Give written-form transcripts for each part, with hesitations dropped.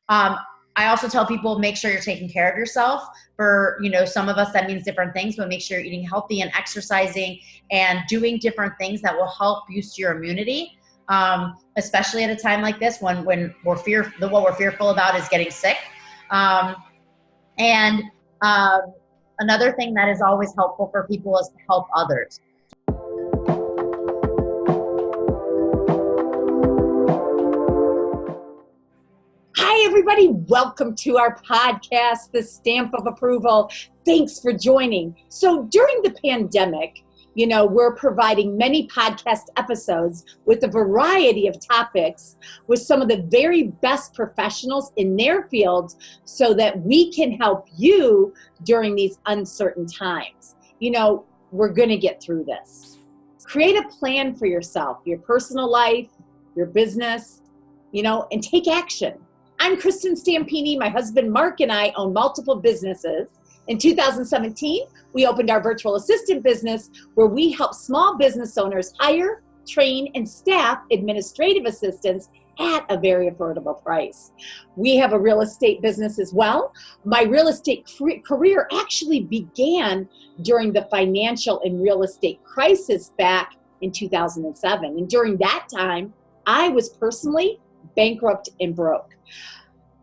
I also tell people, make sure you're taking care of yourself. For, some of us, that means different things, but make sure you're eating healthy and exercising and doing different things that will help boost your immunity. Especially at a time like this when what we're fearful about is getting sick. And another thing that is always helpful for people is to help others. Hi, everybody. Welcome to our podcast, The Stamp of Approval. Thanks for joining. So during the pandemic, we're providing many podcast episodes with a variety of topics with some of the very best professionals in their fields so that we can help you during these uncertain times. We're going to get through this. Create a plan for yourself, your personal life, your business, and take action. I'm Kristin Stampini. My husband Mark and I own multiple businesses. In 2017, we opened our virtual assistant business where we help small business owners hire, train, and staff administrative assistants at a very affordable price. We have a real estate business as well. My real estate career actually began during the financial and real estate crisis back in 2007. And during that time, I was personally bankrupt and broke.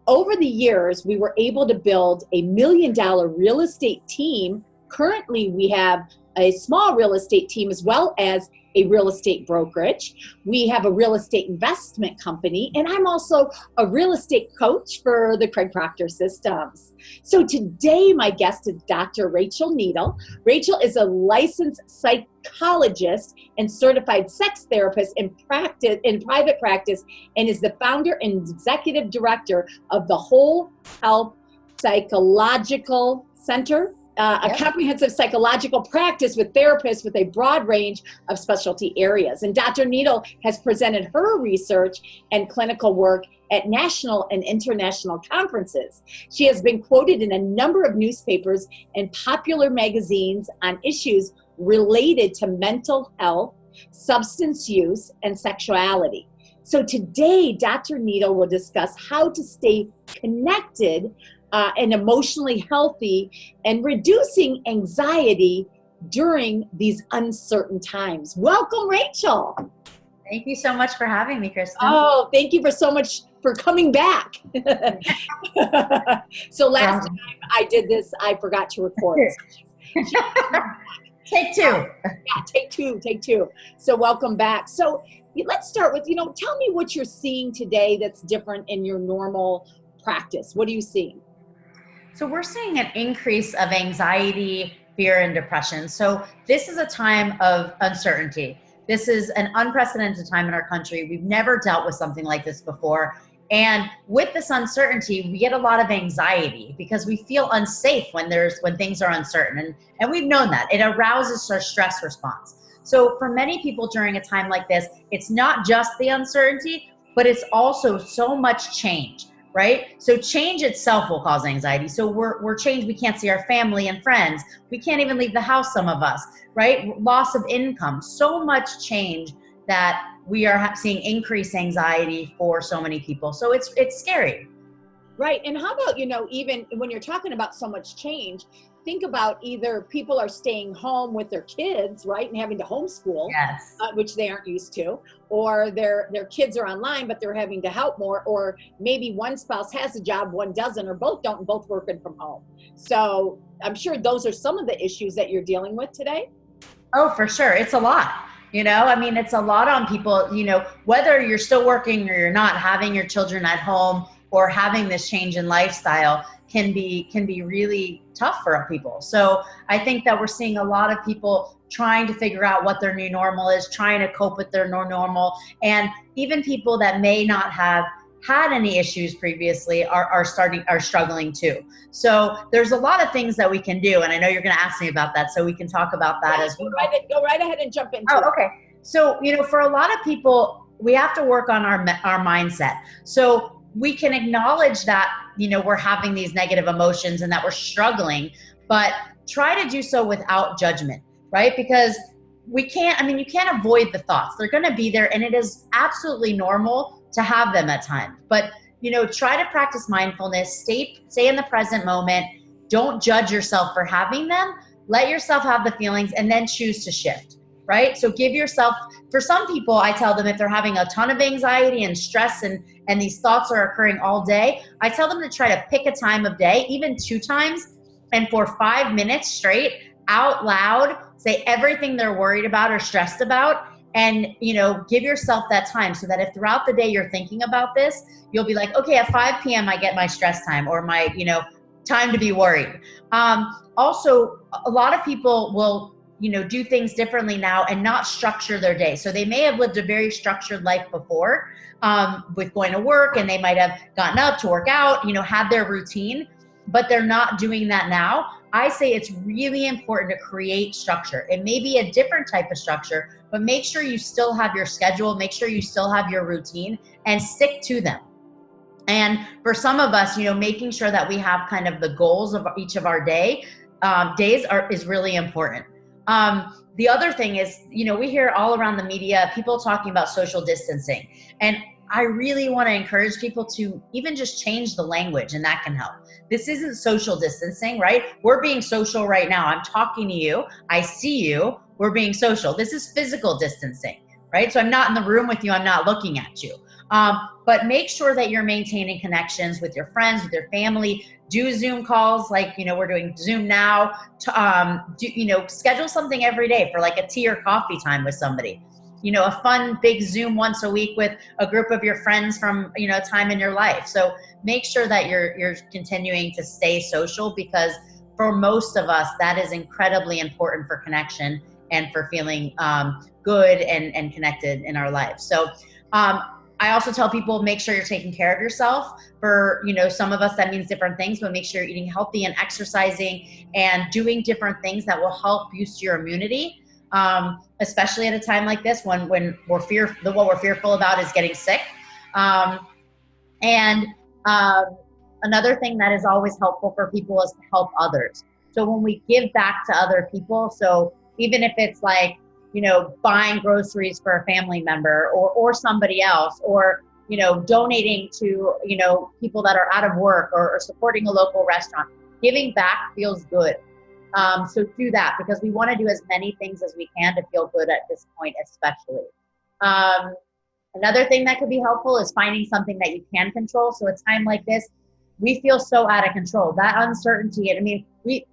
Over the years, we were able to build a $1 million real estate team. Currently, we have a small real estate team as well as a real estate brokerage. We have a real estate investment company, and I'm also a real estate coach for the Craig Proctor Systems. So today, my guest is Dr. Rachel Needle. Rachel is a licensed psychologist and certified sex therapist in private practice, and is the founder and executive director of the Whole Health Psychological Center. A comprehensive psychological practice with therapists with a broad range of specialty areas. And Dr. Needle has presented her research and clinical work at national and international conferences. She has been quoted in a number of newspapers and popular magazines on issues related to mental health, substance use, and sexuality. So today, Dr. Needle will discuss how to stay connected and emotionally healthy and reducing anxiety during these uncertain times. Welcome, Rachel. Thank you so much for having me, Kristin. Oh, thank you so much for coming back. So last time I did this, I forgot to record. Take two. Yeah, take two. So welcome back. So let's start with, tell me what you're seeing today that's different in your normal practice. What are you seeing? So we're seeing an increase of anxiety, fear, and depression. So this is a time of uncertainty. This is an unprecedented time in our country. We've never dealt with something like this before. And with this uncertainty, we get a lot of anxiety because we feel unsafe when things are uncertain. And we've known that. It arouses our stress response. So for many people during a time like this, it's not just the uncertainty, but it's also so much change. Right? So change itself will cause anxiety. So we're changed. We can't see our family and friends. We can't even leave the house, some of us, right? Loss of income, so much change that we are seeing increased anxiety for so many people. So it's scary. Right. And how about, even when you're talking about so much change, think about either people are staying home with their kids, right, and having to homeschool, yes, which they aren't used to, or their kids are online, but they're having to help more, or maybe one spouse has a job, one doesn't, or both don't, and both working from home. So I'm sure those are some of the issues that you're dealing with today. Oh, for sure. It's a lot. It's a lot on people, whether you're still working or you're not, having your children at home or having this change in lifestyle can be really tough for people. So I think that we're seeing a lot of people trying to figure out what their new normal is, trying to cope with their new normal. And even people that may not have had any issues previously are struggling too. So there's a lot of things that we can do. And I know you're going to ask me about that, so we can talk about that as well. Go right ahead and jump into it. Okay. So, for a lot of people, we have to work on our mindset. So we can acknowledge that, we're having these negative emotions and that we're struggling, but try to do so without judgment, right? Because you can't avoid the thoughts. They're going to be there, and it is absolutely normal to have them at times. But try to practice mindfulness, stay in the present moment. Don't judge yourself for having them. Let yourself have the feelings and then choose to shift, right? So give yourself, for some people, I tell them if they're having a ton of anxiety and stress and these thoughts are occurring all day, I tell them to try to pick a time of day, even 2 times, and for 5 minutes straight, out loud, say everything they're worried about or stressed about, and give yourself that time, so that if throughout the day you're thinking about this, you'll be like, okay, at 5 p.m. I get my stress time, or my time to be worried. Also, a lot of people will do things differently now and not structure their day. So they may have lived a very structured life before, with going to work, and they might have gotten up to work out, had their routine, but they're not doing that now. I say it's really important to create structure. It may be a different type of structure, but make sure you still have your schedule, make sure you still have your routine, and stick to them. And for some of us, making sure that we have kind of the goals of each of our days is really important. The other thing is, we hear all around the media, people talking about social distancing. And I really want to encourage people to even just change the language, and that can help. This isn't social distancing, right? We're being social right now. I'm talking to you. I see you. We're being social. This is physical distancing, right? So I'm not in the room with you. I'm not looking at you. But make sure that you're maintaining connections with your friends, with your family. Do Zoom calls like, we're doing Zoom now. Schedule something every day for like a tea or coffee time with somebody. A fun big Zoom once a week with a group of your friends from, a time in your life. So make sure that you're continuing to stay social, because for most of us, that is incredibly important for connection and for feeling good and connected in our life. So I also tell people, make sure you're taking care of yourself. For, some of us, that means different things, but make sure you're eating healthy and exercising and doing different things that will help boost your immunity. Especially at a time like this, when what we're fearful about is getting sick. And another thing that is always helpful for people is to help others. So when we give back to other people, so even if it's like, buying groceries for a family member or somebody else, or, donating to, people that are out of work, or supporting a local restaurant, giving back feels good. So do that, because we want to do as many things as we can to feel good at this point, especially. Another thing that could be helpful is finding something that you can control. So a time like this, we feel so out of control. That uncertainty, we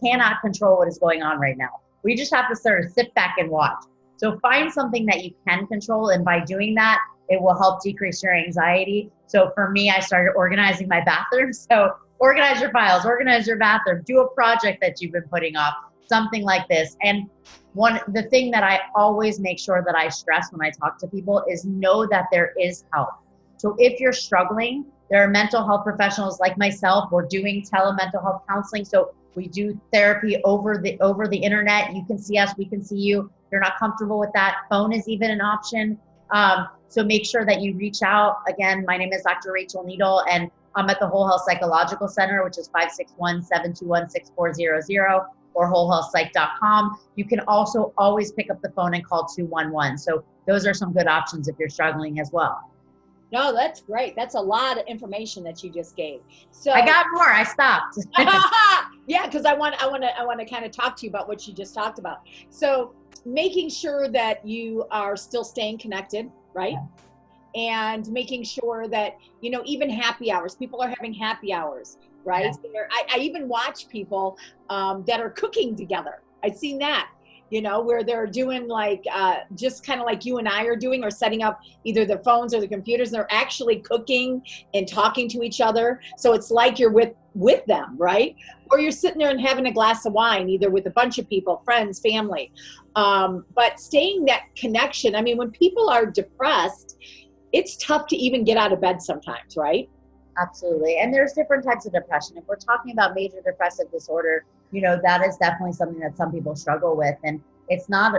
cannot control what is going on right now. We just have to sort of sit back and watch. So find something that you can control, and by doing that, it will help decrease your anxiety. So for me, I started organizing my bathroom. So organize your files, organize your bathroom, do a project that you've been putting off, something like this. And the thing that I always make sure that I stress when I talk to people is know that there is help. So if you're struggling, there are mental health professionals like myself. We're doing mental health counseling. So we do therapy over the internet. You can see us, we can see you. If you're not comfortable with that, phone is even an option. So make sure that you reach out. Again, my name is Dr. Rachel Needle, and I'm at the Whole Health Psychological Center, which is 561-721-6400, or wholehealthpsych.com. You can also always pick up the phone and call 211. So those are some good options if you're struggling as well. No, that's great. That's a lot of information that you just gave. So I got more. I stopped. Yeah, because I want to kind of talk to you about what you just talked about. So making sure that you are still staying connected, right? And making sure that, even happy hours, people are having happy hours, right? Yeah. I even watch people that are cooking together. I've seen that, where they're doing like, just kind of like you and I are doing, or setting up either their phones or the computers, and they're actually cooking and talking to each other. So it's like you're with them, right? Or you're sitting there and having a glass of wine, either with a bunch of people, friends, family. But staying that connection. When people are depressed, it's tough to even get out of bed sometimes, right? Absolutely. And there's different types of depression. If we're talking about major depressive disorder, that is definitely something that some people struggle with. And it's not,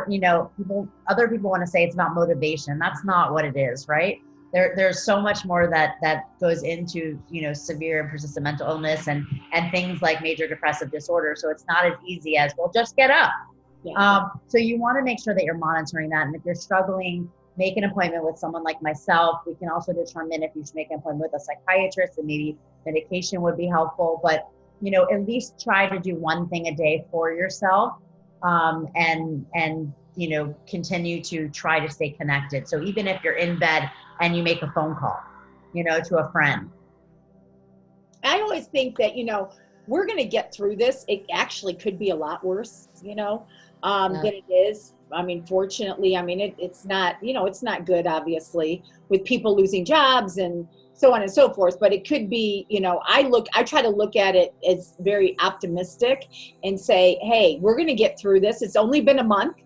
other people want to say it's about motivation. That's not what it is, right? There's so much more that goes into, severe and persistent mental illness and things like major depressive disorder. So it's not as easy as, well, just get up. Yeah. So you want to make sure that you're monitoring that. And if you're struggling, make an appointment with someone like myself. We can also determine if you should make an appointment with a psychiatrist, and maybe medication would be helpful. But, at least try to do one thing a day for yourself, and continue to try to stay connected. So even if you're in bed and you make a phone call, to a friend. I always think that, we're going to get through this. It actually could be a lot worse, than it is. I mean, fortunately, it's not, it's not good, obviously, with people losing jobs and so on and so forth. But it could be, I try to look at it as very optimistic and say, hey, we're going to get through this. It's only been a month.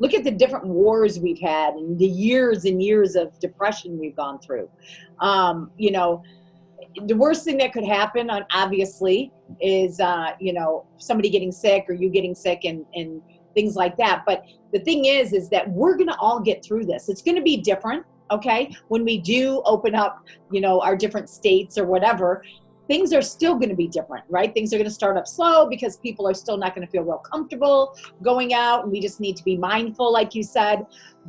Look at the different wars we've had and the years and years of depression we've gone through. The worst thing that could happen, obviously, is, somebody getting sick or you getting sick and things like that. But the thing is that we're going to all get through this. It's going to be different. Okay. When we do open up, our different states or whatever, things are still going to be different, right? Things are going to start up slow because people are still not going to feel real comfortable going out. And we just need to be mindful, like you said,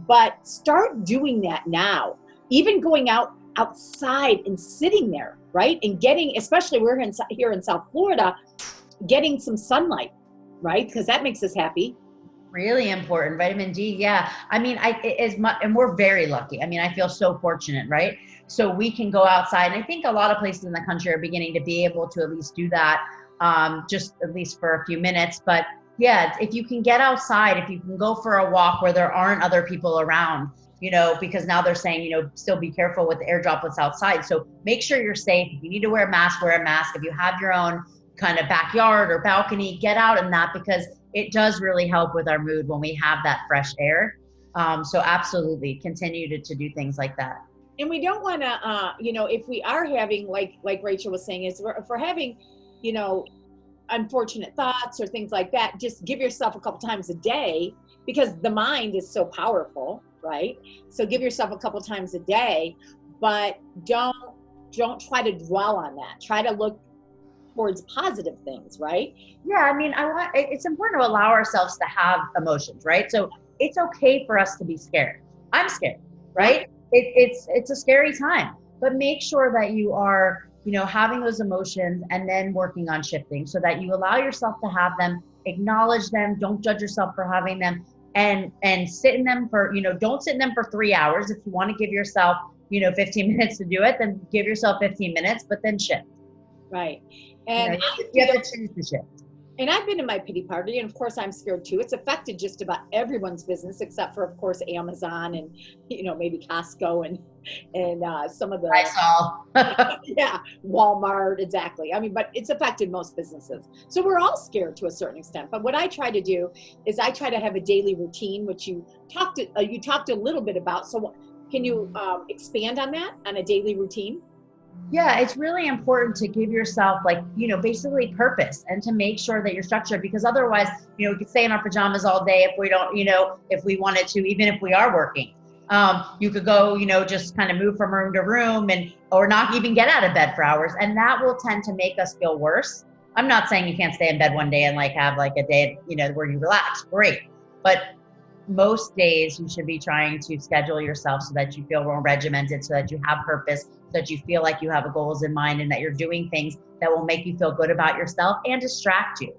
but start doing that now. Even going outside and sitting there, right? And getting, especially we're here in South Florida, getting some sunlight, right? Because that makes us happy. Really important. Vitamin D. Yeah. And we're very lucky. I feel so fortunate, right? So we can go outside. And I think a lot of places in the country are beginning to be able to at least do that, just at least for a few minutes. But yeah, if you can get outside, if you can go for a walk where there aren't other people around, because now they're saying, still be careful with the air droplets outside. So make sure you're safe. If you need to wear a mask, wear a mask. If you have your own kind of backyard or balcony, get out in that, because it does really help with our mood when we have that fresh air. So absolutely continue to do things like that. And we don't want to, if we are having, like Rachel was saying, if we're having, unfortunate thoughts or things like that, just give yourself a couple times a day, because the mind is so powerful, right? So give yourself a couple times a day, but don't try to dwell on that. Try to look towards positive things, right? Yeah, it's important to allow ourselves to have emotions, right? So it's okay for us to be scared. I'm scared, right? It's a scary time, but make sure that you are, having those emotions and then working on shifting so that you allow yourself to have them, acknowledge them, don't judge yourself for having them, and sit in them for, don't sit in them for 3 hours. If you want to give yourself, 15 minutes to do it, then give yourself 15 minutes, but then shift. Right. And you have to choose to shift. And I've been in my pity party, and of course I'm scared too. It's affected just about everyone's business, except for, of course, Amazon and, maybe Costco and some of the, I saw. yeah, Walmart, exactly. But it's affected most businesses. So we're all scared to a certain extent. But what I try to do is I try to have a daily routine, which you talked a little bit about. So can you expand on that, on a daily routine? Yeah, it's really important to give yourself basically purpose, and to make sure that you're structured, because otherwise, we could stay in our pajamas all day if we don't, if we wanted to, even if we are working. You could go, just kind of move from room to room or not even get out of bed for hours. And that will tend to make us feel worse. I'm not saying you can't stay in bed one day and have a day, where you relax. Great. But most days you should be trying to schedule yourself so that you feel more regimented, so that you have purpose, so that you feel like you have goals in mind, and that you're doing things that will make you feel good about yourself and distract you.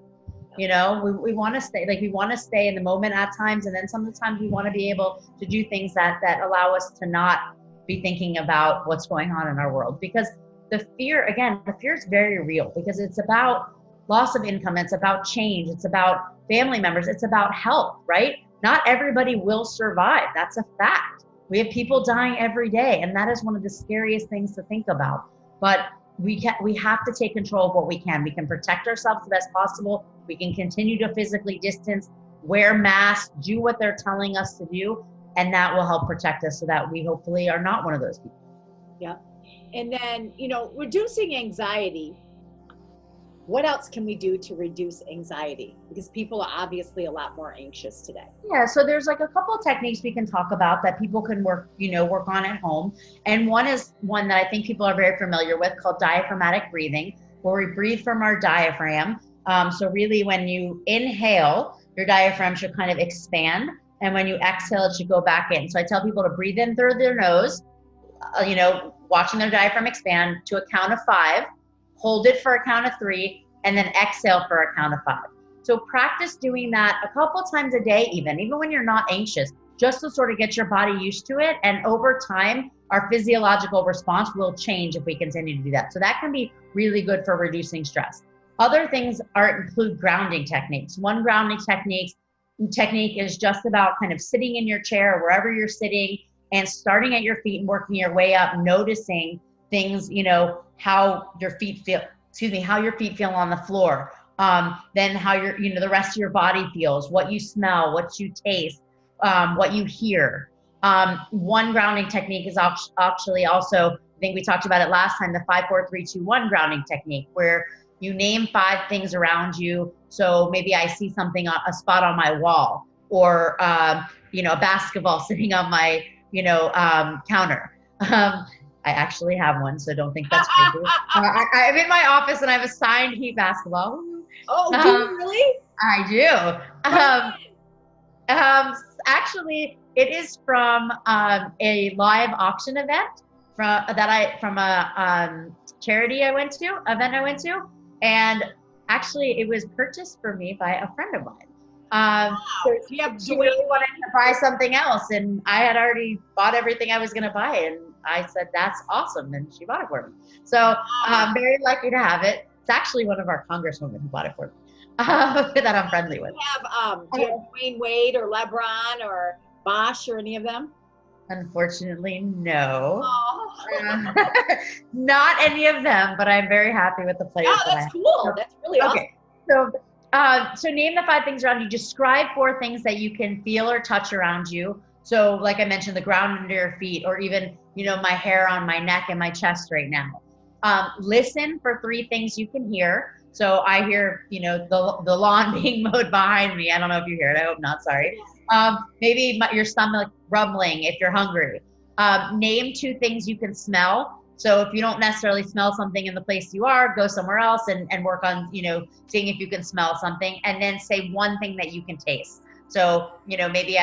We want to stay in the moment at times, and then sometimes we want to be able to do things that allow us to not be thinking about what's going on in our world. Because the fear is very real, because it's about loss of income, it's about change, it's about family members, it's about health, right? Not everybody will survive. That's a fact. We have people dying every day, and that is one of the scariest things to think about. But we have to take control of what we can. We can protect ourselves the best possible. We can continue to physically distance, wear masks, do what they're telling us to do, and that will help protect us so that we hopefully are not one of those people. Yeah. And then, reducing anxiety. What else can we do to reduce anxiety? Because people are obviously a lot more anxious today. Yeah, so there's a couple of techniques we can talk about that people can work on at home. And one is one that I think people are very familiar with, called diaphragmatic breathing, where we breathe from our diaphragm. So really when you inhale, your diaphragm should kind of expand, And when you exhale, it should go back in. So I tell people to breathe in through their nose, watching their diaphragm expand to a count of 5, hold it for a count of 3, and then exhale for a count of 5. So practice doing that a couple times a day, even when you're not anxious, just to sort of get your body used to it. And over time, our physiological response will change if we continue to do that. So that can be really good for reducing stress. Other things include grounding techniques. One grounding technique is just about kind of sitting in your chair, wherever you're sitting, and starting at your feet and working your way up, noticing things, how your feet feel on the floor. Then how the rest of your body feels, what you smell, what you taste, what you hear. One grounding technique is actually also, I think we talked about it last time, the 5, 4, 3, 2, 1 grounding technique, where you name 5 things around you. So maybe I see something, a spot on my wall, or a basketball sitting on my counter. I actually have one, so don't think that's crazy. I'm in my office and I have a signed Heat basketball. Oh, do you really? I do. Actually, it is from a live auction event from a charity event I went to, and actually it was purchased for me by a friend of mine. Wow. She really wanted to buy something else, and I had already bought everything I was going to buy, and I said, that's awesome, and she bought it for me. So I'm very lucky to have it. It's actually one of our congresswomen who bought it for me that I'm friendly with. Do you have Dwayne Wade or LeBron or Bosch or any of them? Unfortunately, no. Oh. Not any of them, but I'm very happy with the players. Oh, that's cool. That's really awesome. So name the 5 things around you. Describe 4 things that you can feel or touch around you. So like I mentioned, the ground under your feet, or even, my hair on my neck and my chest right now. Listen for 3 things you can hear. So I hear, the lawn being mowed behind me. I don't know if you hear it. I hope not. Sorry. Maybe your stomach rumbling if you're hungry. Name 2 things you can smell. So if you don't necessarily smell something in the place you are, go somewhere else and work on, seeing if you can smell something. And then say 1 thing that you can taste. So, maybe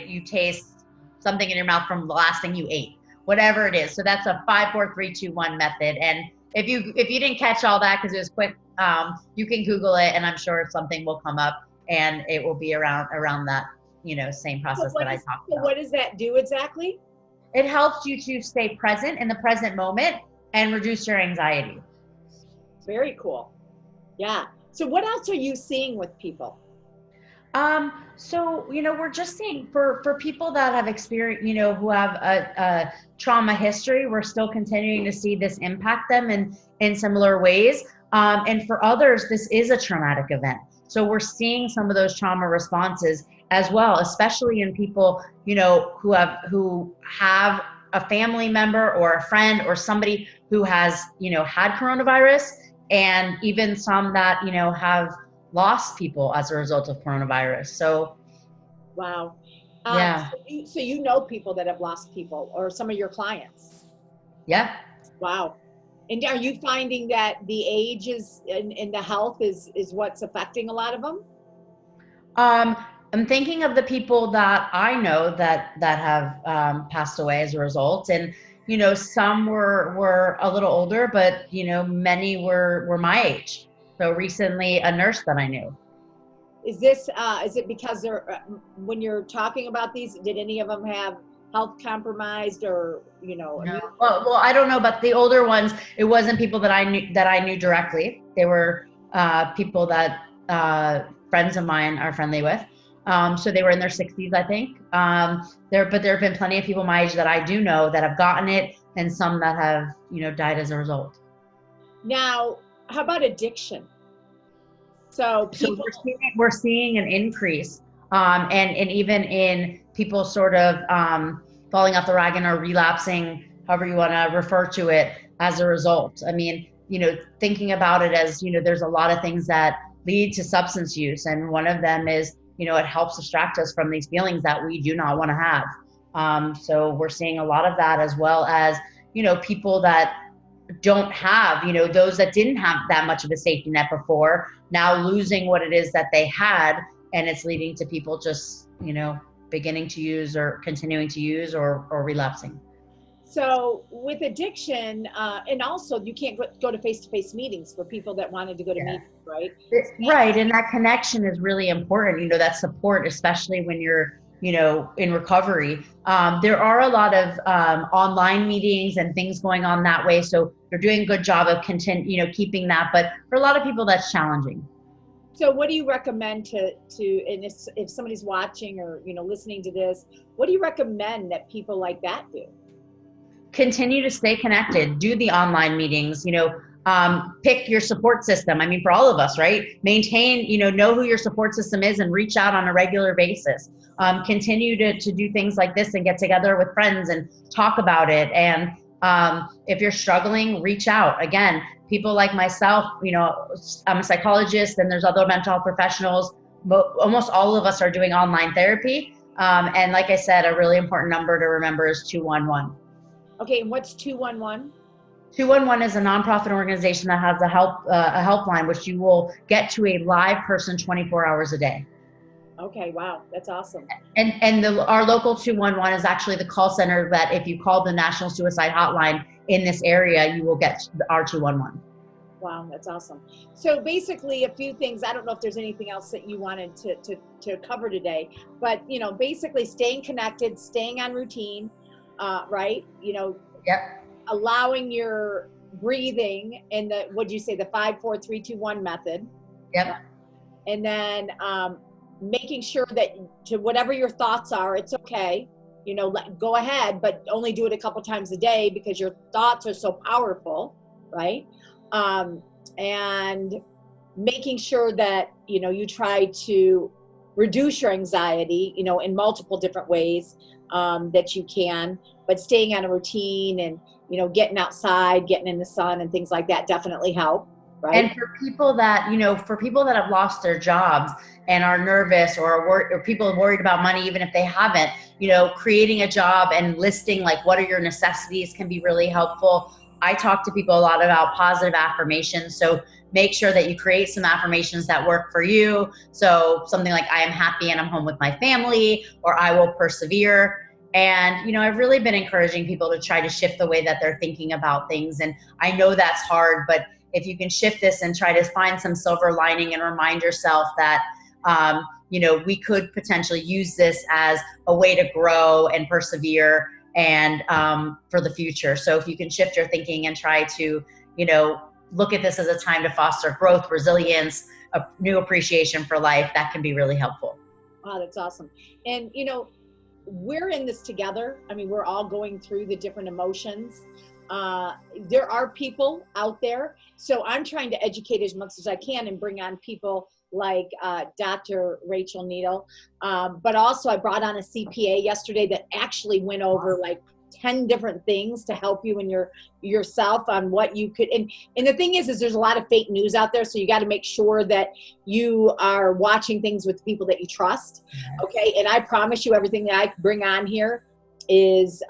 you taste something in your mouth from the last thing you ate, whatever it is. So that's a 5, 4, 3, 2, 1 method. And if you didn't catch all that because it was quick, you can Google it, and I'm sure something will come up, and it will be around that, same process that I talked about. What does that do exactly? It helps you to stay present in the present moment and reduce your anxiety. Very cool. Yeah. So what else are you seeing with people? So, we're just seeing for people that have experienced, who have a trauma history, we're still continuing to see this impact them in similar ways. And for others, this is a traumatic event. So we're seeing some of those trauma responses as well, especially in people, who have a family member or a friend or somebody who has, had coronavirus, and even some that, have lost people as a result of coronavirus. So, wow. Yeah. So you know people that have lost people, or some of your clients? Yeah. Wow. And are you finding that the age and the health is what's affecting a lot of them? I'm thinking of the people that I know that have passed away as a result, and some were a little older, but many were my age. So recently, a nurse that I knew. Is it because they're when you're talking about these, did any of them have health compromised, or No. Well, I don't know, but the older ones, it wasn't people that I knew directly. They were people that friends of mine are friendly with. So they were in their 60s, I think. But there have been plenty of people my age that I do know that have gotten it, and some that have died as a result. Now, how about addiction? So we're seeing an increase, and even in people sort of falling off the wagon or relapsing, however you want to refer to it, as a result. I mean, thinking about it as, there's a lot of things that lead to substance use, and one of them is, it helps distract us from these feelings that we do not want to have. So we're seeing a lot of that, as well as, people that don't have, those that didn't have that much of a safety net before, now losing what it is that they had, and it's leading to people just, beginning to use or continuing to use or relapsing. So with addiction, and also you can't go to face-to-face meetings for people that wanted to go to meetings, right? Right. And that connection is really important, that support, especially when you're, in recovery. There are a lot of online meetings and things going on that way. So you're doing a good job of keeping that. But for a lot of people, that's challenging. So what do you recommend to and if somebody's watching or, listening to this, what do you recommend that people like that do? Continue to stay connected, do the online meetings, pick your support system. I mean, for all of us, right? Maintain, know who your support system is and reach out on a regular basis. Continue to do things like this and get together with friends and talk about it. And if you're struggling, reach out. Again, people like myself, I'm a psychologist and there's other mental health professionals. Almost all of us are doing online therapy. And like I said, a really important number to remember is 211. Okay, and what's 211? 211 is a nonprofit organization that has a helpline, which you will get to a live person 24 hours a day. Okay, wow, that's awesome. And our local 211 is actually the call center that if you call the National Suicide Hotline in this area, you will get our 211. Wow, that's awesome. So basically, a few things. I don't know if there's anything else that you wanted to cover today, but basically, staying connected, staying on routine. Right? Yep. Allowing your breathing in the, what'd you say, the 5, 4, 3, 2, 1 method. Yep. And then making sure that to whatever your thoughts are, it's okay. Go ahead, but only do it a couple times a day because your thoughts are so powerful, right? And making sure that, you try to reduce your anxiety, in multiple different ways that you can, but staying on a routine and, getting outside, getting in the sun and things like that definitely help, right? And for people that, have lost their jobs and are nervous or people are worried about money, even if they haven't, creating a job and listing like what are your necessities can be really helpful. I talk to people a lot about positive affirmations. So make sure that you create some affirmations that work for you. So something like, I am happy and I'm home with my family, or I will persevere. And, I've really been encouraging people to try to shift the way that they're thinking about things. And I know that's hard, but if you can shift this and try to find some silver lining and remind yourself that, we could potentially use this as a way to grow and persevere and for the future. So if you can shift your thinking and try to, look at this as a time to foster growth, resilience, a new appreciation for life, that can be really helpful. Wow, that's awesome. And, we're in this together. I mean, we're all going through the different emotions. There are people out there. So I'm trying to educate as much as I can and bring on people like Dr. Rachel Needle. But also I brought on a CPA yesterday that actually went over like 10 different things to help you in yourself on what you could. And the thing is there's a lot of fake news out there. So you got to make sure that you are watching things with people that you trust. Okay. And I promise you everything that I bring on here is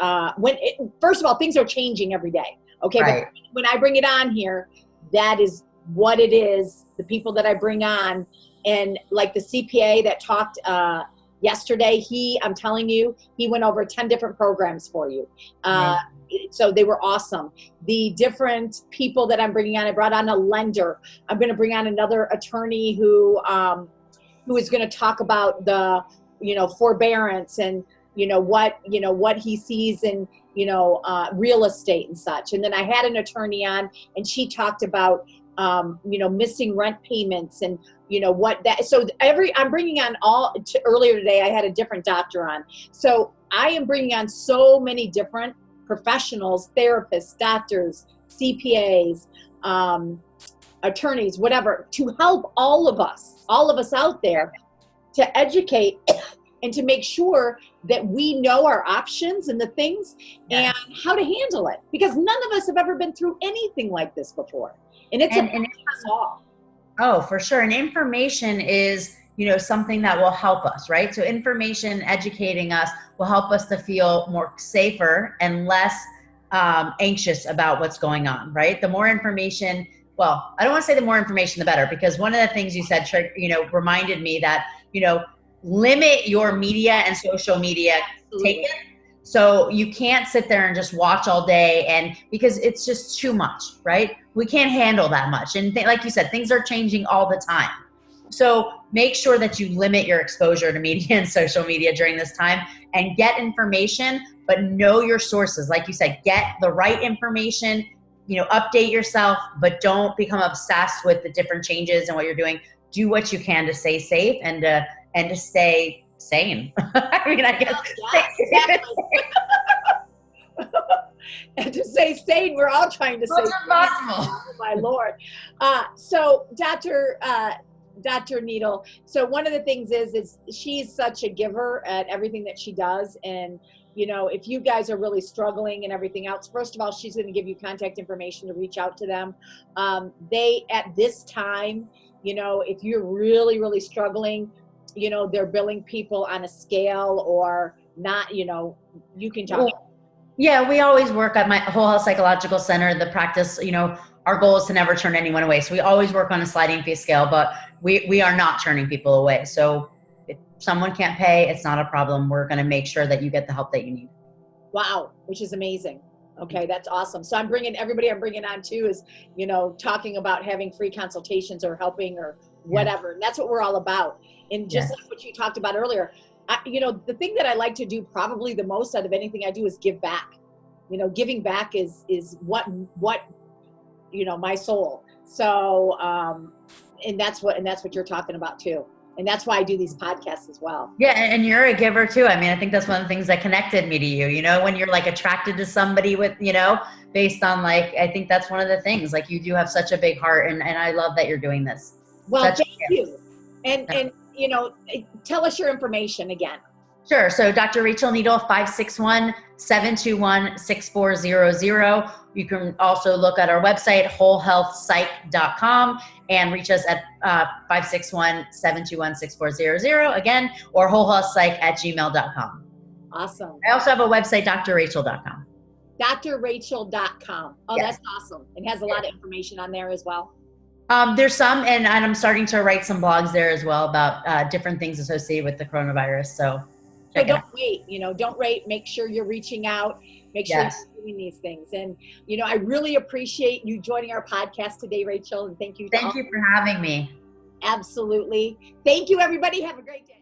first of all, things are changing every day. Okay. Right. But when I bring it on here, that is what it is. The people that I bring on, and like the CPA that talked yesterday, I'm telling you, he went over 10 different programs for you. So they were awesome. The different people that I'm bringing on, I brought on a lender. I'm going to bring on another attorney who is going to talk about the, forbearance and, what he sees in, real estate and such. And then I had an attorney on and she talked about, missing rent payments and, I'm bringing on earlier today, I had a different doctor on. So I am bringing on so many different professionals, therapists, doctors, CPAs, attorneys, whatever, to help all of us out there to educate and to make sure that we know our options and the things and how to handle it. Because none of us have ever been through anything like this before. And it's us all. Oh, for sure. And information is, something that will help us, right? So information, educating us will help us to feel more safer and less anxious about what's going on, right? The more information, well, I don't want to say the more information, the better, because one of the things you said, reminded me that, limit your media and social media. Absolutely. Take it. So you can't sit there and just watch all day, and because it's just too much, right? We can't handle that much. And like you said, things are changing all the time. So make sure that you limit your exposure to media and social media during this time, and get information, but know your sources. Like you said, get the right information, update yourself, but don't become obsessed with the different changes and what you're doing. Do what you can to stay safe and to stay sane. I mean, I guess. Yeah, exactly. And to stay sane, we're all trying to stay sane. Possible. Oh, my Lord. So Dr. Needle, so one of the things is she's such a giver at everything that she does. And, if you guys are really struggling and everything else, first of all, she's going to give you contact information to reach out to them. They, at this time, if you're really, really struggling, they're billing people on a scale or not, you can talk. Yeah, we always work at my Whole Health Psychological Center, the practice, our goal is to never turn anyone away. So we always work on a sliding fee scale, but we are not turning people away. So if someone can't pay, it's not a problem. We're going to make sure that you get the help that you need. Wow, which is amazing. Okay, that's awesome. So I'm bringing on too is, talking about having free consultations or helping or whatever. And that's what we're all about. And just like what you talked about earlier, the thing that I like to do probably the most out of anything I do is give back. Giving back is what my soul. So, and that's what you're talking about too. And that's why I do these podcasts as well. Yeah. And you're a giver too. I mean, I think that's one of the things that connected me to you, when you're like attracted to somebody with, based on I think that's one of the things, like you do have such a big heart, and I love that you're doing this. Well, thank you. And tell us your information again. Sure. So Dr. Rachel Needle, 561-721-6400. You can also look at our website, wholehealthpsych.com, and reach us at 561-721-6400 again, or wholehealthpsych@gmail.com. Awesome. I also have a website, drrachel.com. drrachel.com. Oh, yes. That's awesome. It has a lot of information on there as well. There's some, and I'm starting to write some blogs there as well about different things associated with the coronavirus. So don't wait, don't wait. Make sure you're reaching out. Make sure you're doing these things. And, I really appreciate you joining our podcast today, Rachel. And thank you. Thank you for having me. Absolutely. Thank you, everybody. Have a great day.